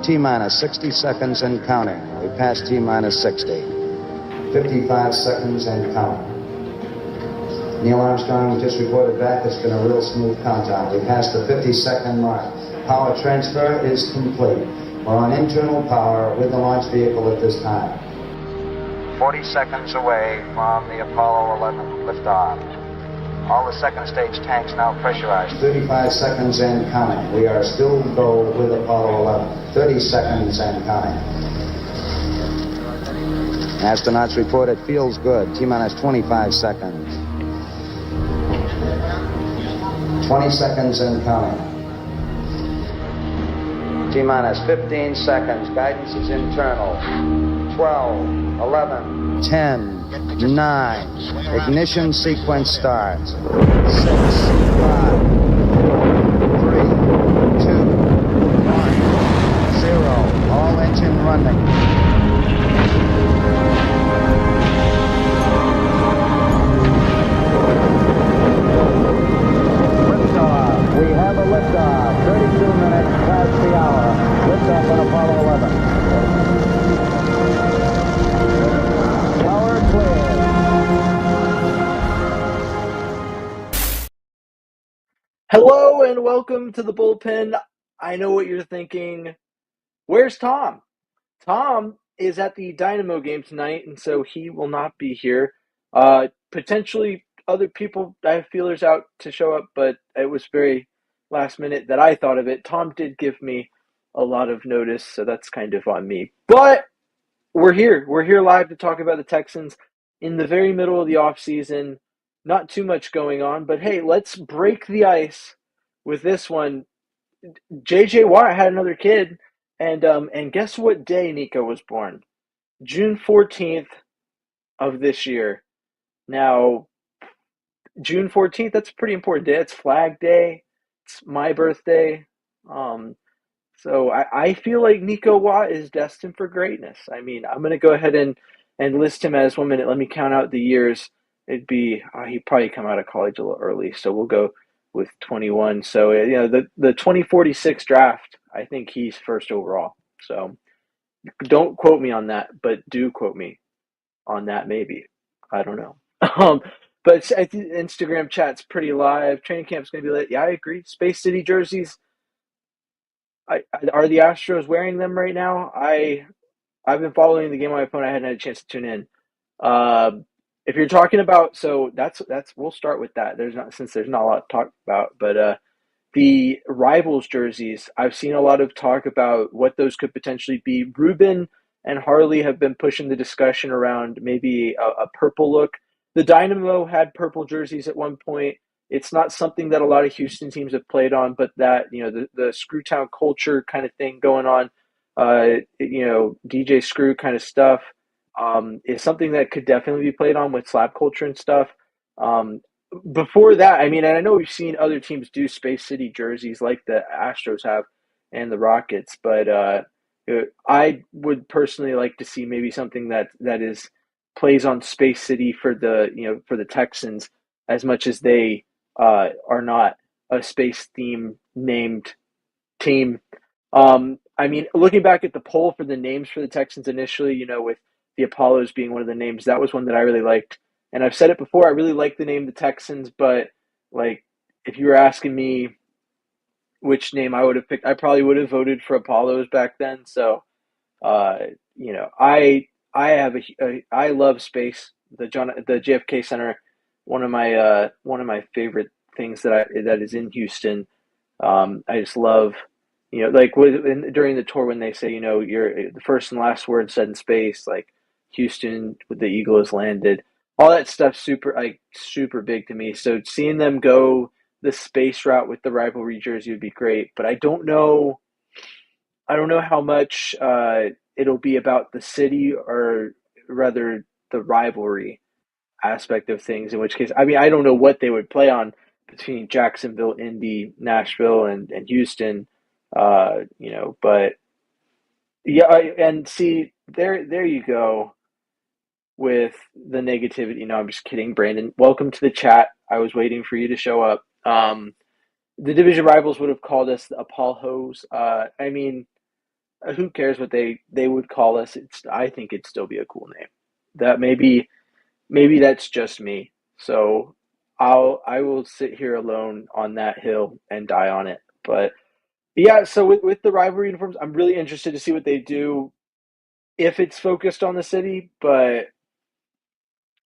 T-minus 60 seconds and counting. We passed T-minus 60. 55 seconds and counting. Neil Armstrong just reported back. It's been a real smooth countdown. We passed the 50-second mark. Power transfer is complete. We're on internal power with the launch vehicle at this time. 40 seconds away from the Apollo 11 liftoff. All the second stage tanks now pressurized. 35 seconds and counting. We are still go with Apollo 11. 30 seconds and counting. Astronauts report it feels good. T-minus 25 seconds. 20 seconds and counting. T-minus 15 seconds. Guidance is internal. 12, 11, 10, 9. Ignition sequence starts. 6, 5, 4, 3, 2, 1, 0. All engine running. We have a liftoff, 32 minutes past the hour. Liftoff on Apollo 11. Power clear. Hello and welcome to the Bullpen. I know what you're thinking. Where's Tom? Tom is at the Dynamo game tonight, and so he will not be here. Potentially other people, I have feelers out to show up, but it was very last minute that I thought of it. Tom did give me a lot of notice, so that's kind of on me. But we're here. We're here live to talk about the Texans in the very middle of the offseason. Not too much going on, but hey, let's break the ice with this one. J.J. Watt had another kid, and guess what day Nico was born? June 14th of this year. Now, June 14th, that's a pretty important day. It's Flag Day. It's my birthday. So I feel like Nico Watt is destined for greatness. I mean, I'm going to go ahead and list him as 1 minute. Let me count out the years. It'd be, he'd probably come out of college a little early, so we'll go with 21. So, the 2046 draft, I think he's first overall. So don't quote me on that, but do quote me on that maybe. I don't know. But I think Instagram chat's pretty live. Training camp's going to be lit. Yeah, I agree. Space City jerseys. Are the Astros wearing them right now? I've been following the game on my phone. I hadn't had a chance to tune in. If you're talking about, so that's we'll start with that. There's not a lot to talk about, but the Rivals jerseys, I've seen a lot of talk about what those could potentially be. Ruben and Harley have been pushing the discussion around maybe a purple look. The Dynamo had purple jerseys at one point. It's not something that a lot of Houston teams have played on, but that, the Screwtown culture kind of thing going on, DJ Screw kind of stuff, is something that could definitely be played on with slap culture and stuff. Before that, I mean, and I know we've seen other teams do Space City jerseys like the Astros have and the Rockets, but I would personally like to see maybe something that is plays on Space City for the Texans, as much as they are not a space theme named team. I mean, looking back at the poll for the names for the Texans initially, with the Apollos being one of the names, that was one that I really liked. And I've said it before, I really like the name the Texans, but if you were asking me which name I would have picked, I probably would have voted for Apollos back then. So, I love space. The JFK Center, one of my favorite things that is in Houston. I just love, during the tour when they say, you're the first and last word said in space, like Houston with the Eagle has landed. All that stuff super big to me. So seeing them go the space route with the rivalry jersey would be great. But I don't know how much it'll be about the city or rather the rivalry aspect of things. In which case, I mean, I don't know what they would play on between Jacksonville, Indy, Nashville, and Houston. But yeah, and see there you go. With the negativity. No, I'm just kidding, Brandon. Welcome to the chat. I was waiting for you to show up. The division rivals would have called us the Apollos. I mean, who cares what they would call us? I think it'd still be a cool name. That maybe that's just me. So I will sit here alone on that hill and die on it. But yeah, so with the rivalry uniforms, I'm really interested to see what they do if it's focused on the city, but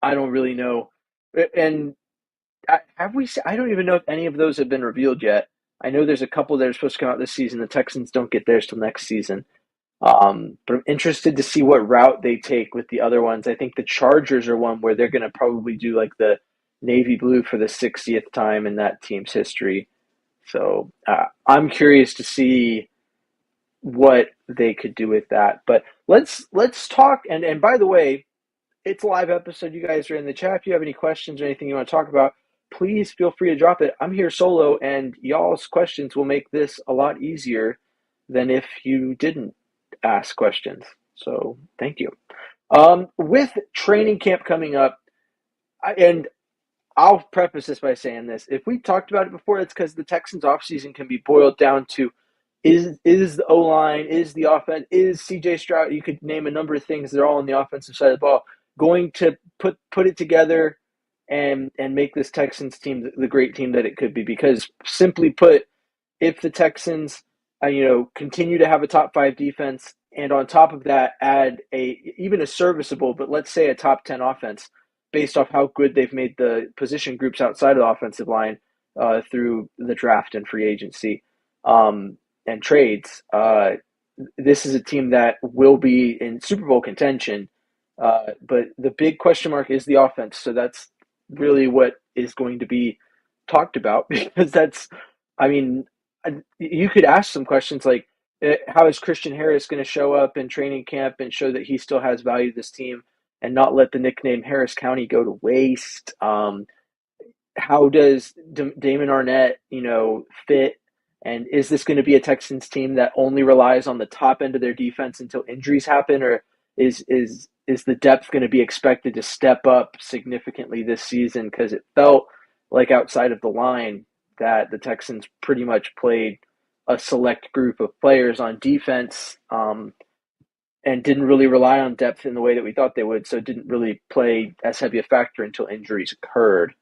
I don't really know. And have we? I don't even know if any of those have been revealed yet. I know there's a couple that are supposed to come out this season. The Texans don't get theirs till next season. But I'm interested to see what route they take with the other ones. I think the Chargers are one where they're going to probably do like the navy blue for the 60th time in that team's history. So I'm curious to see what they could do with that. But let's talk. And by the way, it's a live episode. You guys are in the chat. If you have any questions or anything you want to talk about, please feel free to drop it. I'm here solo, and y'all's questions will make this a lot easier than if you didn't ask questions. So thank you. With training camp coming up, and I'll preface this by saying this. If we talked about it before, it's because the Texans offseason can be boiled down to is the O-line, is the offense, is CJ Stroud, you could name a number of things that are all on the offensive side of the ball, going to put it together and make this Texans team the great team that it could be. Because simply put, if the Texans continue to have a top 5 defense and on top of that add even a serviceable, but let's say a top 10 offense based off how good they've made the position groups outside of the offensive line through the draft and free agency and trades, this is a team that will be in Super Bowl contention. But the big question mark is the offense. So that's really what is going to be talked about because you could ask some questions like, how is Christian Harris going to show up in training camp and show that he still has value to this team and not let the nickname Harris County go to waste? How does Damon Arnett, fit? And is this going to be a Texans team that only relies on the top end of their defense until injuries happen, or is the depth going to be expected to step up significantly this season? Because it felt like outside of the line that the Texans pretty much played a select group of players on defense and didn't really rely on depth in the way that we thought they would, so it didn't really play as heavy a factor until injuries occurred.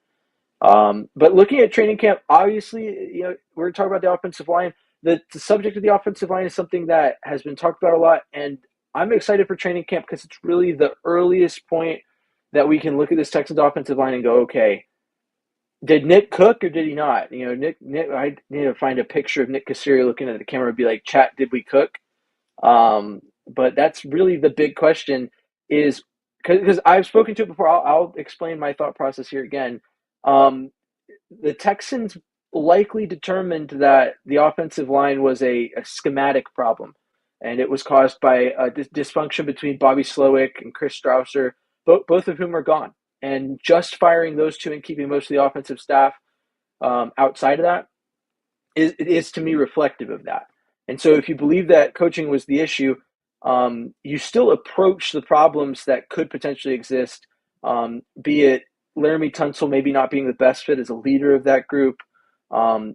But looking at training camp, obviously, we're talking about the offensive line. The subject of the offensive line is something that has been talked about a lot, and I'm excited for training camp because it's really the earliest point that we can look at this Texans offensive line and go, okay, did Nick cook or did he not? Nick, I need to find a picture of Nick Caserio looking at the camera and be like, chat, did we cook? But that's really the big question is because I've spoken to it before. I'll explain my thought process here again. The Texans likely determined that the offensive line was a schematic problem, and it was caused by a dysfunction between Bobby Slowick and Chris Strausser, both of whom are gone. And just firing those two and keeping most of the offensive staff outside of that is to me reflective of that. And so if you believe that coaching was the issue, you still approach the problems that could potentially exist, be it Laramie Tunsil maybe not being the best fit as a leader of that group.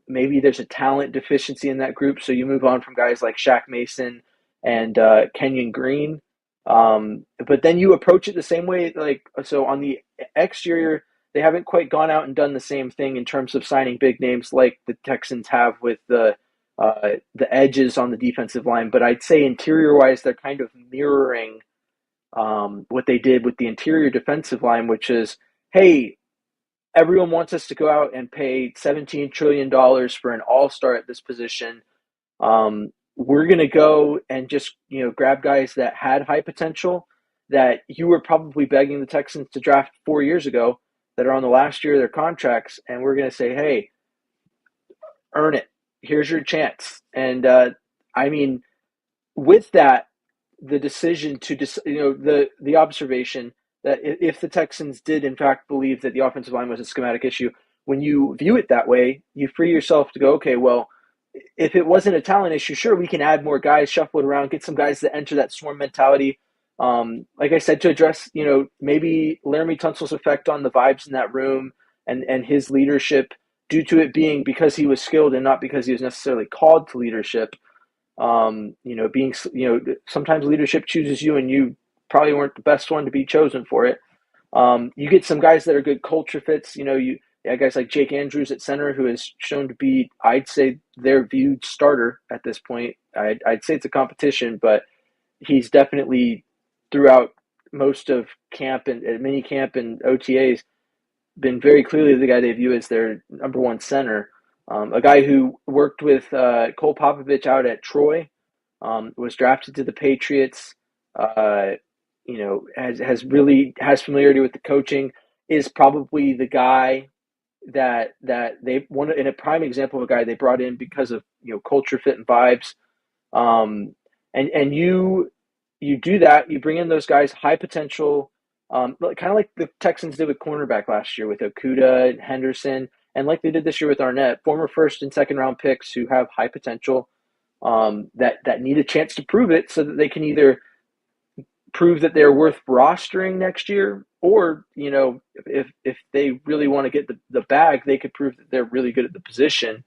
Maybe there's a talent deficiency in that group, so you move on from guys like Shaq Mason and Kenyon Green. But then you approach it the same way. So on the exterior, they haven't quite gone out and done the same thing in terms of signing big names like the Texans have with the edges on the defensive line. But I'd say interior-wise, they're kind of mirroring what they did with the interior defensive line, which is, hey, everyone wants us to go out and pay $17 trillion for an all-star at this position. We're going to go and just, grab guys that had high potential that you were probably begging the Texans to draft 4 years ago that are on the last year of their contracts. And we're going to say, hey, earn it. Here's your chance. And with that, the decision to, the observation that if the Texans did in fact believe that the offensive line was a schematic issue, when you view it that way, you free yourself to go, okay, well, if it wasn't a talent issue, sure, we can add more guys, shuffle it around, get some guys that enter that swarm mentality. Like I said, to address, maybe Laramie Tunsil's effect on the vibes in that room and his leadership due to it being because he was skilled and not because he was necessarily called to leadership. Being, sometimes leadership chooses you and you probably weren't the best one to be chosen for it. You get some guys that are good culture fits. Guys like Jake Andrews at center, who has shown to be, I'd say, their viewed starter at this point. I'd say it's a competition, but he's definitely throughout most of camp and mini camp and OTAs been very clearly the guy they view as their number one center. A guy who worked with Cole Popovich out at Troy, was drafted to the Patriots. Has familiarity with the coaching. Is probably the guy that they want in a prime example of a guy they brought in because of culture fit and vibes. And you do that. You bring in those guys, high potential, kind of like the Texans did with cornerback last year with Okudah and Henderson, and like they did this year with Arnett, former first and second round picks who have high potential, that need a chance to prove it, so that they can either prove that they're worth rostering next year, or if they really want to get the bag, they could prove that they're really good at the position.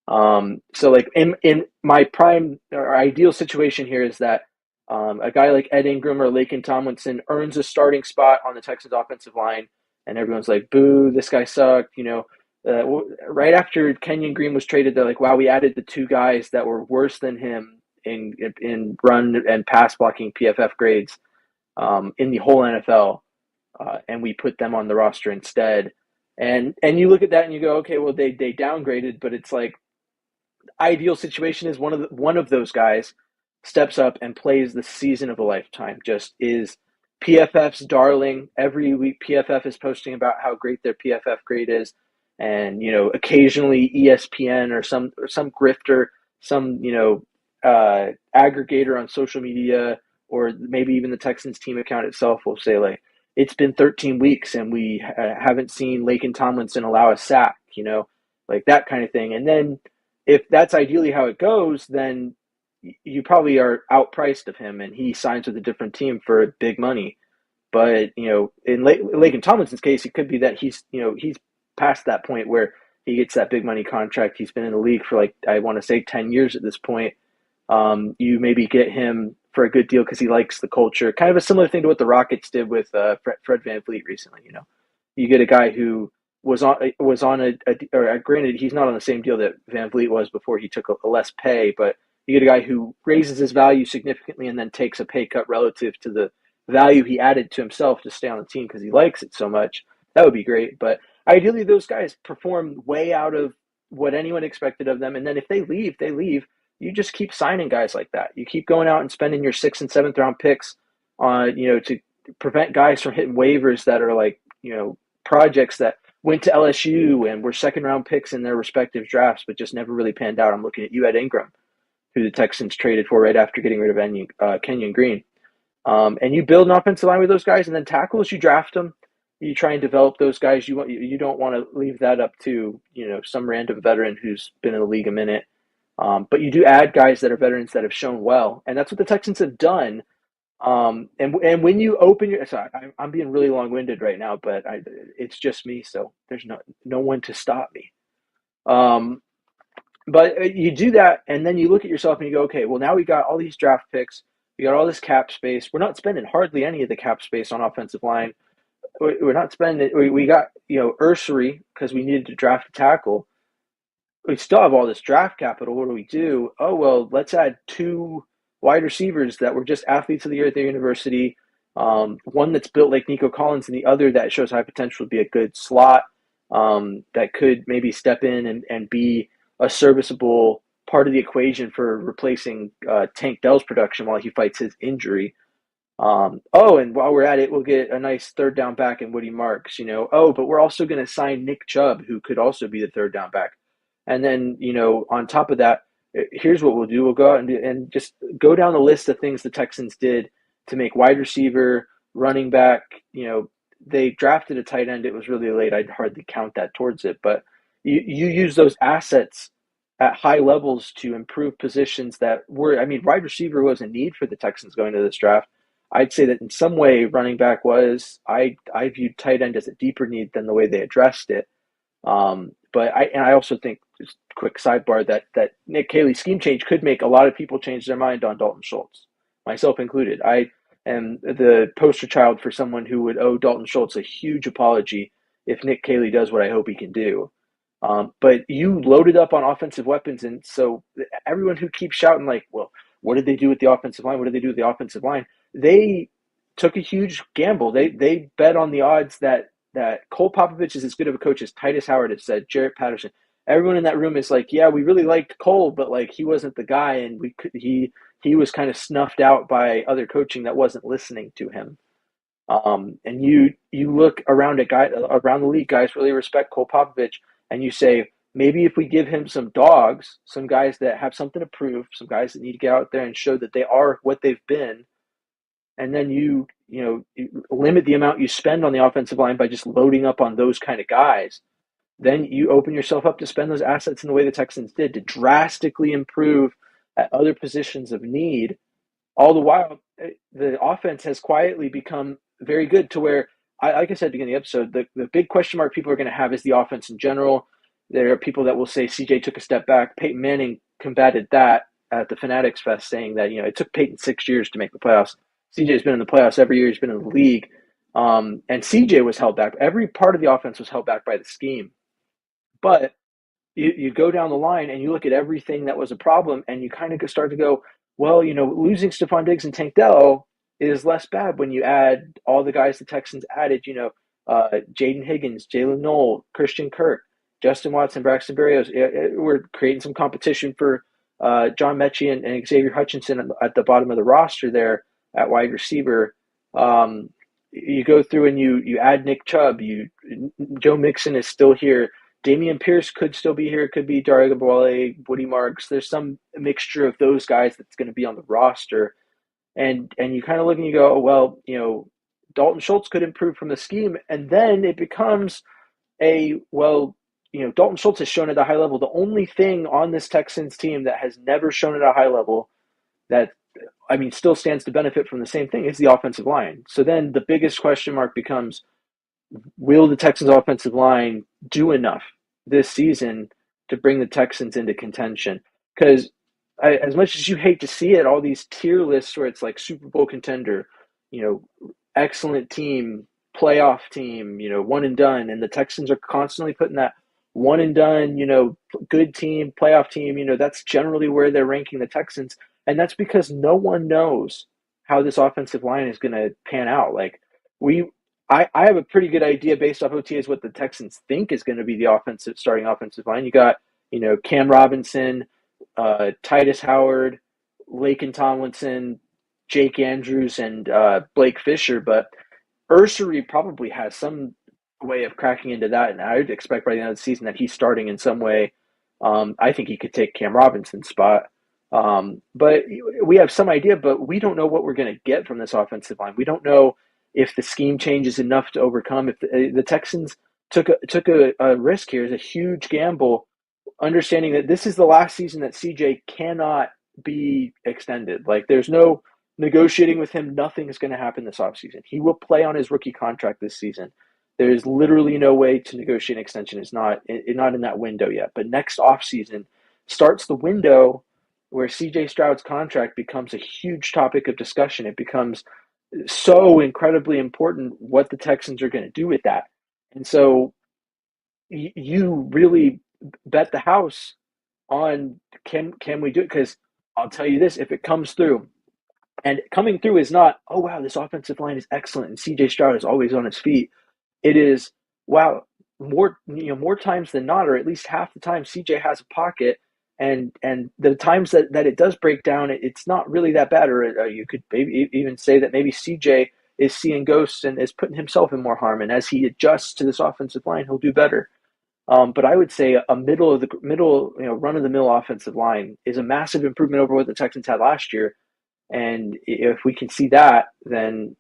So like in my prime or ideal situation here is that a guy like Ed Ingram or Laken Tomlinson earns a starting spot on the Texans offensive line, and everyone's like, "Boo, this guy sucked." Right after Kenyon Green was traded, they're like, "Wow, we added the two guys that were worse than him in run and pass blocking PFF grades in the whole NFL, and we put them on the roster instead." And you look at that and you go, "Okay, well they downgraded," but it's like, ideal situation is one of those guys steps up and plays the season of a lifetime. Just is PFF's darling. Every week PFF is posting about how great their PFF grade is, and occasionally ESPN or some grifter, some aggregator on social media, or maybe even the Texans team account itself will say like, it's been 13 weeks and we haven't seen Laken Tomlinson allow a sack, like that kind of thing. And then if that's ideally how it goes, then you probably are outpriced of him and he signs with a different team for big money. But, in Laken Tomlinson's case, it could be that he's past that point where he gets that big money contract. He's been in the league for I want to say 10 years at this point. You maybe get him for a good deal because he likes the culture. Kind of a similar thing to what the Rockets did with Fred VanVleet recently. You get a guy who was on or granted, he's not on the same deal that VanVleet was before he took a less pay, but you get a guy who raises his value significantly and then takes a pay cut relative to the value he added to himself to stay on the team because he likes it so much. That would be great. But ideally, those guys perform way out of what anyone expected of them. And then if they leave, they leave. You just keep signing guys like that. You keep going out and spending your 6th and 7th round picks on, to prevent guys from hitting waivers that are projects that went to LSU and were 2nd round picks in their respective drafts, but just never really panned out. I'm looking at you, Ed Ingram, who the Texans traded for right after getting rid of Kenyon Green. And you build an offensive line with those guys, and then tackles, you draft them. You try and develop those guys. You don't want to leave that up to some random veteran who's been in the league a minute. But you do add guys that are veterans that have shown well, and that's what the Texans have done. And when you open your, sorry, I'm being really long-winded right now, but it's just me, so there's no one to stop me. But you do that, and then you look at yourself and you go, okay, well now we got all these draft picks, we got all this cap space. We're not spending hardly any of the cap space on offensive line. We're not spending. We got Ursary because we needed to draft a tackle. We still have all this draft capital. What do we do? Oh, well, let's add 2 wide receivers that were just athletes of the year at their university. One that's built like Nico Collins, and the other that shows high potential to be a good slot that could maybe step in and be a serviceable part of the equation for replacing Tank Dell's production while he fights his injury. And while we're at it, we'll get a nice 3rd down back in Woody Marks. But we're also going to sign Nick Chubb, who could also be the 3rd down back. And then, on top of that, here's what we'll do. We'll go out and just go down the list of things the Texans did to make wide receiver, running back. They drafted a tight end. It was really late. I'd hardly count that towards it. But you use those assets at high levels to improve positions that were, wide receiver was a need for the Texans going to this draft. I'd say that in some way running back was. I viewed tight end as a deeper need than the way they addressed it. But I also think quick sidebar, that Nick Caley scheme change could make a lot of people change their mind on Dalton Schultz, myself included. I am the poster child for someone who would owe Dalton Schultz a huge apology if Nick Caley does what I hope he can do. But you loaded up on offensive weapons, and so everyone who keeps shouting like, "Well, what did they do with the offensive line? What did they do with the offensive line?" They took a huge gamble. They bet on the odds that Cole Popovich is as good of a coach as Titus Howard has said, Jarrett Patterson. Everyone in that room is like, yeah, we really liked Cole, but like he wasn't the guy, and he was kind of snuffed out by other coaching that wasn't listening to him. And you look around at around the league, guys really respect Cole Popovich, and you say maybe if we give him some dogs, some guys that have something to prove, some guys that need to get out there and show that they are what they've been, and then you limit the amount you spend on the offensive line by just loading up on those kind of guys, then you open yourself up to spend those assets in the way the Texans did to drastically improve at other positions of need. All the while, the offense has quietly become very good to where, like I said at the beginning of the episode, the big question mark people are going to have is the offense in general. There are people that will say CJ took a step back. Peyton Manning combated that at the Fanatics Fest, saying that it took Peyton 6 years to make the playoffs. CJ's been in the playoffs every year he's been in the league, and CJ was held back. Every part of the offense was held back by the scheme. But you go down the line and you look at everything that was a problem, and you kind of start to go, well, losing Stephon Diggs and Tank Dell is less bad when you add all the guys the Texans added, Jaden Higgins, Jalen Noel, Christian Kirk, Justin Watson, Braxton Berrios. We're creating some competition for John Mechie and Xavier Hutchinson at the bottom of the roster there at wide receiver. You go through and you add Nick Chubb. Joe Mixon is still here. Damian Pierce could still be here. It could be Dare Gabriele, Woody Marks. There's some mixture of those guys that's going to be on the roster. And you kind of look and you go, well, Dalton Schultz could improve from the scheme. And then it becomes Dalton Schultz has shown at a high level. The only thing on this Texans team that has never shown at a high level that, still stands to benefit from the same thing is the offensive line. So then the biggest question mark becomes, will the Texans offensive line do enough this season to bring the Texans into contention? Because as much as you hate to see it, all these tier lists where it's like Super Bowl contender, excellent team, playoff team, one and done, and the Texans are constantly putting that one and done, good team, playoff team, that's generally where they're ranking the Texans. And that's because no one knows how this offensive line is going to pan out. Like I have a pretty good idea based off OTAs what the Texans think is going to be the starting offensive line. You got, Cam Robinson, Titus Howard, Laken Tomlinson, Jake Andrews, and Blake Fisher. But Ursery probably has some way of cracking into that, and I would expect by the end of the season that he's starting in some way. I think he could take Cam Robinson's spot. But we have some idea, but we don't know what we're going to get from this offensive line. We don't know if the scheme changes enough to overcome. If the Texans took a risk here, is a huge gamble, understanding that this is the last season that CJ cannot be extended. Like there's no negotiating with him. Nothing is going to happen this offseason. He will play on his rookie contract this season. There's literally no way to negotiate an extension. It's not in that window yet. But next offseason starts the window where CJ Stroud's contract becomes a huge topic of discussion. It becomes so incredibly important what the Texans are going to do with that. And so you really bet the house on can we do it? Because I'll tell you this, if it comes through, and coming through is not, oh, wow, this offensive line is excellent and CJ Stroud is always on his feet. It is, wow, more times than not, or at least half the time CJ has a pocket. And the times that it does break down, it's not really that bad. Or you could maybe even say that maybe CJ is seeing ghosts and is putting himself in more harm. And as he adjusts to this offensive line, he'll do better. But I would say a middle run of the mill offensive line is a massive improvement over what the Texans had last year. And if we can see that, then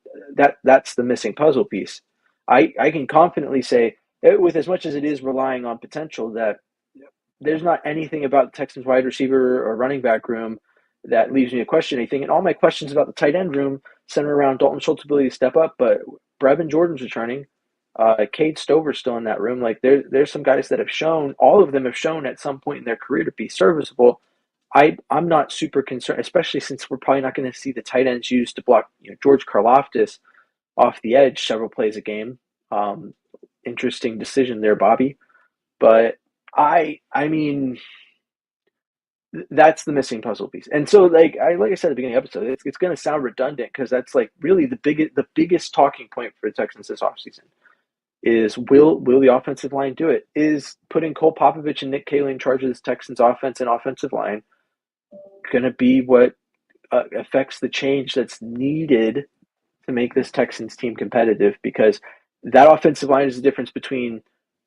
that's the missing puzzle piece. I can confidently say, with as much as it is relying on potential, that there's not anything about the Texans wide receiver or running back room that leaves me to question anything. And all my questions about the tight end room center around Dalton Schultz's ability to step up, but Brevin Jordan's returning. Cade Stover's still in that room. Like there's some guys that have shown, all of them have shown at some point in their career to be serviceable. I'm not super concerned, especially since we're probably not going to see the tight ends used to block George Karlaftis off the edge several plays a game. Um, Interesting decision there, Bobby. But I mean, that's the missing puzzle piece. And so, like I said at the beginning of the episode, it's going to sound redundant because that's like really the biggest talking point for the Texans this offseason is will the offensive line do it? Is putting Cole Popovich and Nick Caley in charge of this Texans offense and offensive line going to be what affects the change that's needed to make this Texans team competitive? Because that offensive line is the difference between,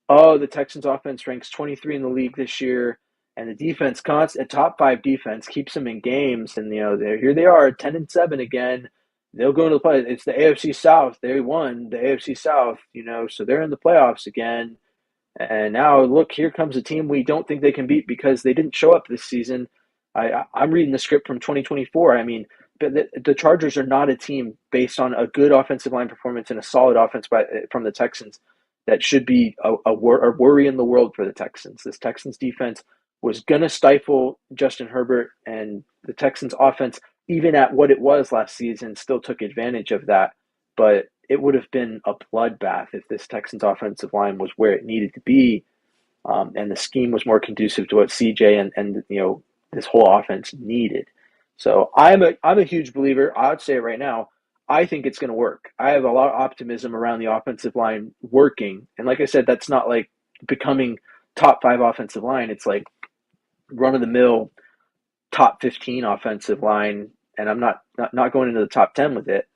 oh, the Texans offense ranks 23 in the league this year, and the defense, a top 5 defense, keeps them in games, and here they are, 10-7 again. They'll go into the play. It's the AFC South. They won the AFC South, so they're in the playoffs again. And now look, here comes a team we don't think they can beat because they didn't show up this season. I'm reading the script from 2024. I mean, but the Chargers are not a team based on a good offensive line performance and a solid offense from the Texans that should be a worry in the world for the Texans. This Texans defense was going to stifle Justin Herbert, and the Texans offense, even at what it was last season, still took advantage of that. But it would have been a bloodbath if this Texans offensive line was where it needed to be, and the scheme was more conducive to what CJ and this whole offense needed. So I'm a huge believer. I would say it right now. I think it's going to work. I have a lot of optimism around the offensive line working, and like I said, that's not like becoming top 5 offensive line. It's like run of the mill top 15 offensive line, and I'm not going into the top 10 with it.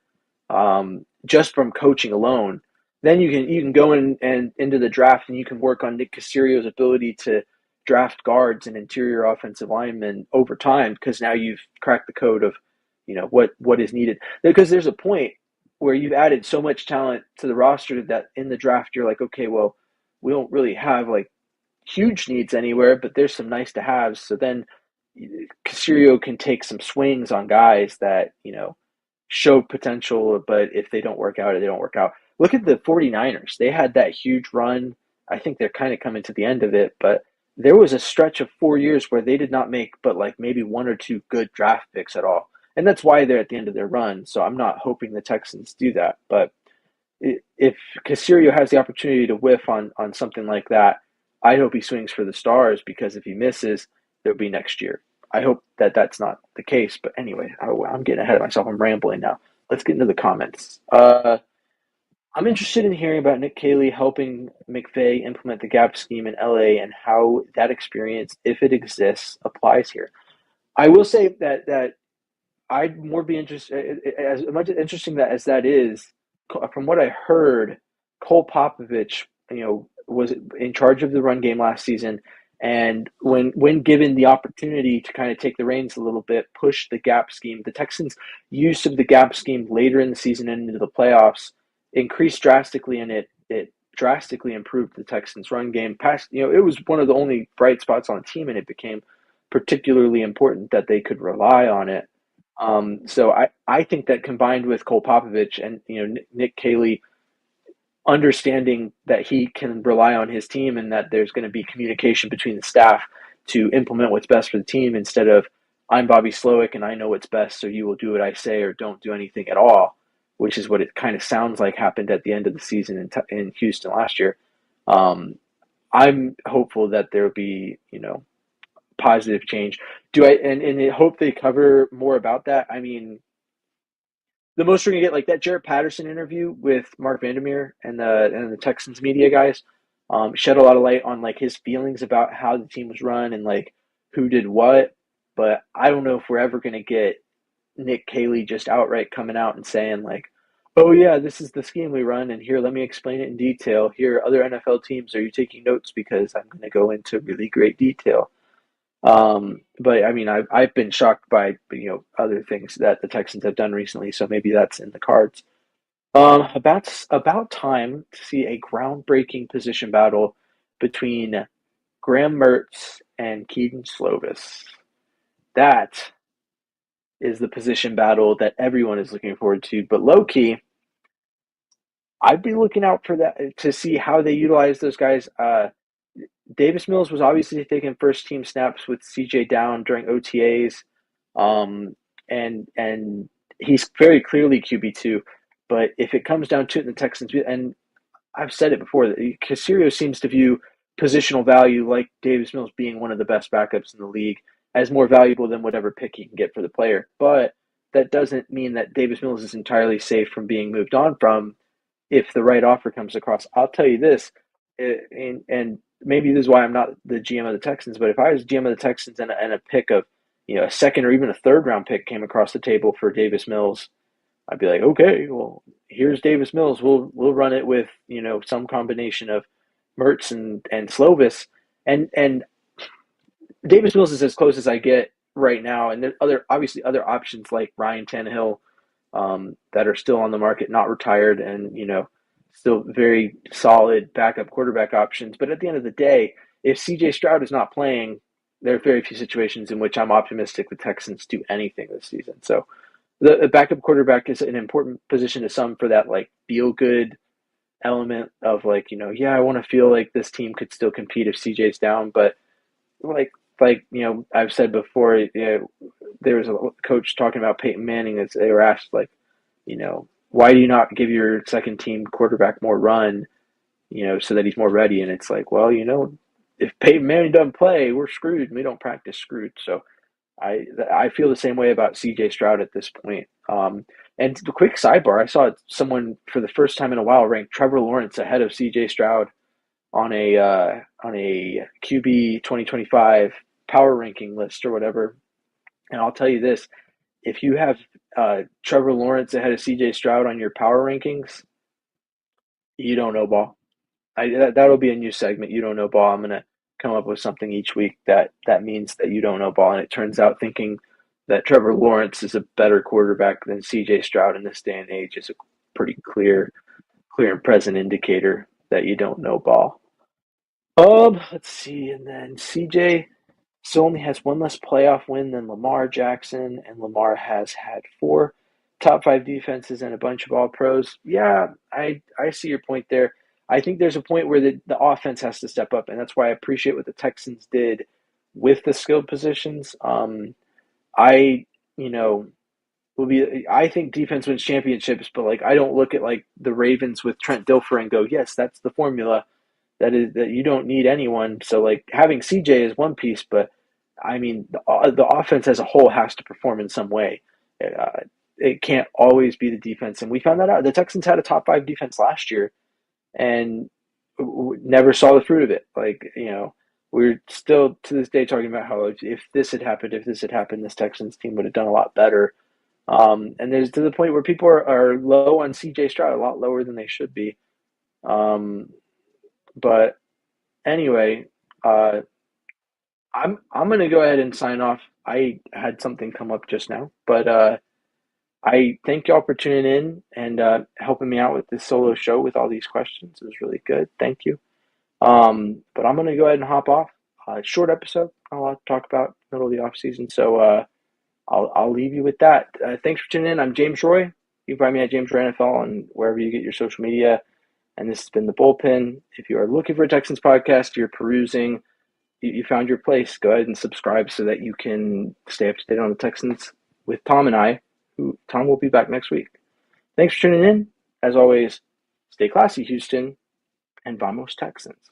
Just from coaching alone, then you can go in and into the draft and you can work on Nick Caserio's ability to draft guards and interior offensive linemen over time because now you've cracked the code of what is needed. Because there's a point where you've added so much talent to the roster that in the draft you're like, okay, well, we don't really have like huge needs anywhere, but there's some nice to haves. So then Caserio can take some swings on guys that show potential, but if they don't work out, they don't work out. Look at the 49ers. They had that huge run. I think they're kind of coming to the end of it, but there was a stretch of 4 years where they did not make but like maybe 1 or 2 good draft picks at all. And that's why they're at the end of their run. So I'm not hoping the Texans do that. But if Caserio has the opportunity to whiff on something like that, I hope he swings for the stars because if he misses, it'll be next year. I hope that that's not the case. But anyway, I'm getting ahead of myself. I'm rambling now. Let's get into the comments. I'm interested in hearing about Nick Caley helping McVay implement the gap scheme in LA and how that experience, if it exists, applies here. I will say that I'd more be interested, as much interesting that as that is, from what I heard, Cole Popovich, was in charge of the run game last season, and when given the opportunity to kind of take the reins a little bit, push the gap scheme. The Texans' use of the gap scheme later in the season and into the playoffs increased drastically, and it drastically improved the Texans' run game. It was one of the only bright spots on the team, and it became particularly important that they could rely on it. So I think that combined with Cole Popovich and Nick Caley understanding that he can rely on his team and that there's going to be communication between the staff to implement what's best for the team instead of I'm Bobby Slowick and I know what's best, so you will do what I say or don't do anything at all, which is what it kind of sounds like happened at the end of the season in Houston last year. I'm hopeful that there will be positive change. Do I and I hope they cover more about that. I mean, the most we're gonna get, like that Jarrett Patterson interview with Mark Vandermeer and the Texans media guys, shed a lot of light on like his feelings about how the team was run and like who did what. But I don't know if we're ever gonna get Nick Caley just outright coming out and saying like, "Oh yeah, this is the scheme we run, and here let me explain it in detail. Here, other NFL teams, are you taking notes because I'm going to go into really great detail." But I mean, I've been shocked by other things that the Texans have done recently, so maybe that's in the cards. About time to see a groundbreaking position battle between Graham Mertz and Keaton Slovis. That is the position battle that everyone is looking forward to. But low key, I'd be looking out for that to see how they utilize those guys. Davis Mills was obviously taking first team snaps with CJ down during OTAs, um, and he's very clearly QB2. But if it comes down to it in the Texans, and I've said it before, that Caserio seems to view positional value like Davis Mills being one of the best backups in the league as more valuable than whatever pick he can get for the player. But that doesn't mean that Davis Mills is entirely safe from being moved on from if the right offer comes across. I'll tell you this, and maybe this is why I'm not the GM of the Texans, but if I was GM of the Texans and a pick of, a second or even a third round pick came across the table for Davis Mills, I'd be like, okay, well, here's Davis Mills. We'll run it with, some combination of Mertz and Slovis, and Davis Mills is as close as I get right now. And there's obviously other options like Ryan Tannehill, that are still on the market, not retired, and still very solid backup quarterback options. But at the end of the day, if CJ Stroud is not playing, there are very few situations in which I'm optimistic the Texans do anything this season. So the backup quarterback is an important position to some for that like feel good element of like, yeah, I want to feel like this team could still compete if CJ's down. But like I've said before, there was a coach talking about Peyton Manning as they were asked like, why do you not give your second team quarterback more run, so that he's more ready? And it's like, well, if Peyton Manning doesn't play, we're screwed. And we don't practice screwed. So I feel the same way about C.J. Stroud at this point. And the quick sidebar, I saw someone for the first time in a while rank Trevor Lawrence ahead of C.J. Stroud on a QB 2025 power ranking list or whatever. And I'll tell you this: if you have Trevor Lawrence ahead of C.J. Stroud on your power rankings, you don't know ball. That'll be a new segment. You don't know ball. I'm gonna come up with something each week that means that you don't know ball. And it turns out thinking that Trevor Lawrence is a better quarterback than C.J. Stroud in this day and age is a pretty clear and present indicator that you don't know ball. Let's see, and then CJ still only has one less playoff win than Lamar Jackson, and Lamar has had 4 top 5 defenses and a bunch of all pros. Yeah, I see your point there. I think there's a point where the offense has to step up, and that's why I appreciate what the Texans did with the skilled positions. I I think defense wins championships, but like I don't look at like the Ravens with Trent Dilfer and go, yes, that's the formula. That you don't need anyone. So like having CJ is one piece, but I mean the offense as a whole has to perform in some way. It can't always be the defense, and we found that out. The Texans had a top 5 defense last year, and never saw the fruit of it. Like we're still to this day talking about how if this had happened, this Texans team would have done a lot better. And there's to the point where people are low on CJ Stroud, a lot lower than they should be. But anyway, I'm gonna go ahead and sign off. I had something come up just now, but I thank y'all for tuning in and helping me out with this solo show with all these questions. It was really good. Thank you. But I'm gonna go ahead and hop off. Short episode, not a lot to talk about middle of the off season, so I'll leave you with that. Thanks for tuning in. I'm James Roy. You can find me at James Roy NFL and wherever you get your social media. And this has been the Bullpen. If you are looking for a Texans podcast, you're perusing, you found your place, go ahead and subscribe so that you can stay up to date on the Texans with Tom and I, who Tom will be back next week. Thanks for tuning in. As always, stay classy, Houston, and vamos Texans.